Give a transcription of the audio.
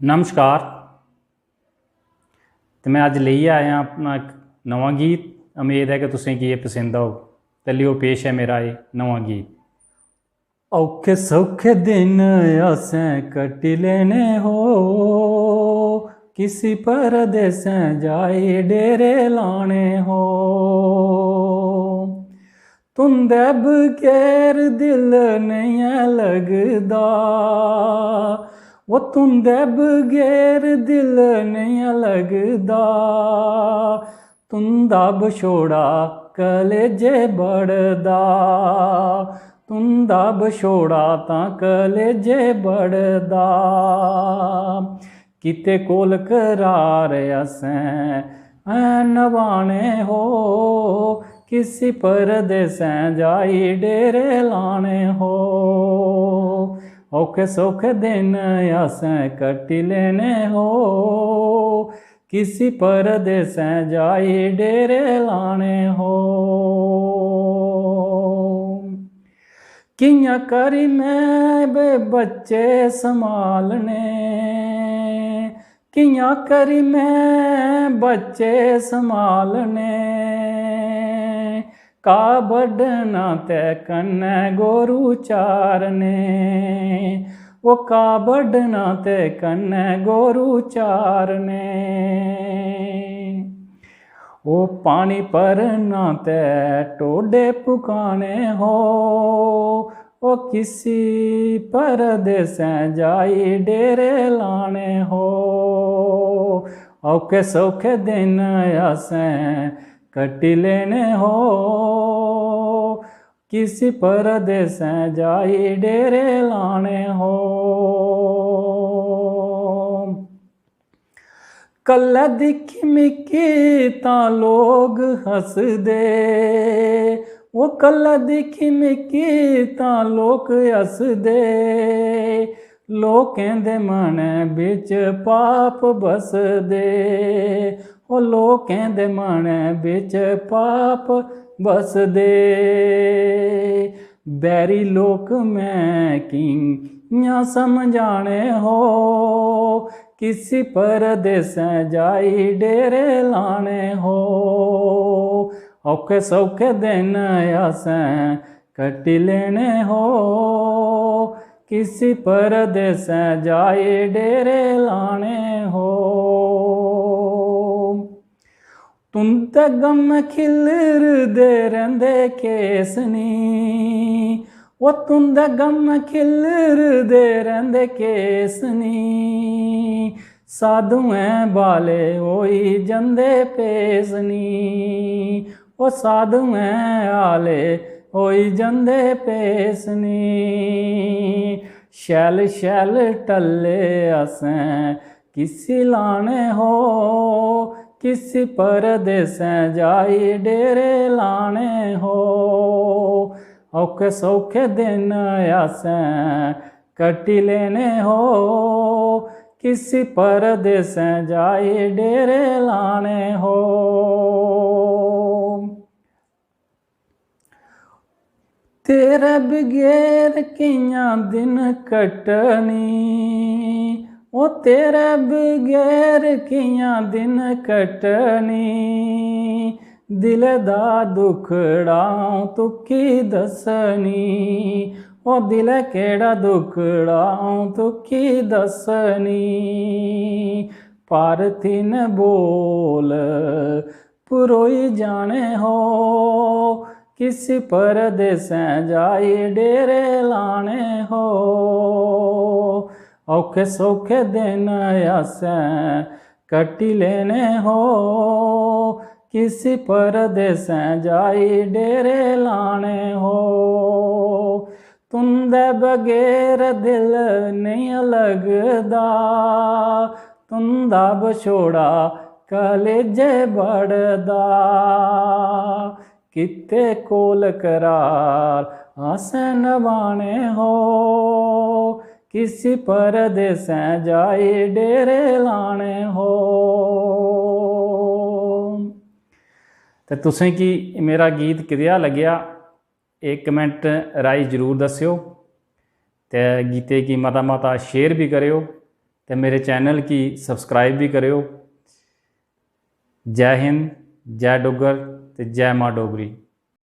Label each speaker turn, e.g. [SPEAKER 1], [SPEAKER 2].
[SPEAKER 1] नमस्कार। तो मैं अज लेइयै आया अपना एक नवा गीत। उम्मीद है कि तुसें गी एह् पसंद आग। ते लियो पेश है मेरा ये नवा गीत। औखे सौखे दिन असें कट्टी लेने हो, किसी परदेसें जाई डेरे लाने हो। तुंदे बगैर दिल नहीं है लगदा, वो तुंदे बगैर दिल नहीं है लगदा। तुंदा बछोड़ा कलेजे बड़दा, तुंदा बछोड़ा तां कलेजे बड़दा। किते कोल करार असें नवाने हो, किसी परदेसें जाई डेरे लाने हो। औखे सौखे दिन असें कट्टी लेने हो, किसी परदेसें जाई डेरे लाने हो। कियां करी मैं बे बच्चे संभालने, कियां करी मैं बच्चे संभालने। का बड्ढना ते कन्नै गोरू चारने, वो का बड्ढना ते कन्नै गोरू चारने। वो पानी भरना ते टोडे पुकाने हो, वो किसी परदेसें जाई डेरे लाने हो। औखे सौखे दिन असें कट्टी लेने हो, किसी परदेसें जाई डेरे लाने हो। कल्लै दिक्खी मिकी तां लोग हसदे, वो कल्लै दिक्खी मिकी तां लोग हसदे। लोकें दे मनै बिच पाप बसदे, ओ लोकें दे मनै बिच पाप बसदे। बैरी लोक मैं कियां समझाने हो, किसी परदेसें जाई डेरे लाने हो। औखे सौखे दिन असें कट्टी लेने हो, किसी परदेसें जाई डेरे लाने हो। तुंदे गम खिलरदे रैंदे केस नी, वो तुंदे गम खिलरदे रैंदे केस नी। साधुएं बाले होई जंदे पेस नी, वो साधुएं आले होई जंदे पेस नी। शैल शैल टल्ले असें किसी लाने हो, किसी परदेसें जाई डेरे लाने हो। औखे सौखे दिन असें कट्टी लेने हो, किसी परदेसें जाई डेरे लाने हो। तेरे बगैर कियां दिन कटनी, ओ तेरे बगैर कियां दिन कटनी। दिल दा दुखड़ा तुकी दसनी, ओ दिल केड़ा दुखड़ा तुकी दसनी। पारथी न बोल पुरोई जाने हो, किसी परदेसें जाई डेरे लाने हो। औखे सौखे दिन असें कट्टी लेने हो, किसी परदेसें जाई डेरे लाने हो। तुंदे बगैर दिल नहीं लगदा, तुंदा बछोड़ा कलेजे बड़दा। किते कोल करार असें नवाने हो, किसी परदेसें जाई डेरे लाने हो। तो तुसें की मेरा गीत कदेहा लग्या, एक कमेंट राही जरूर दस्यो। ते गीते की मता मता शेयर भी करियो। तो मेरे चैनल की सबसक्राइब भी करियो। जय हिंद, जय डुग्गर ते जय माँ डोगरी।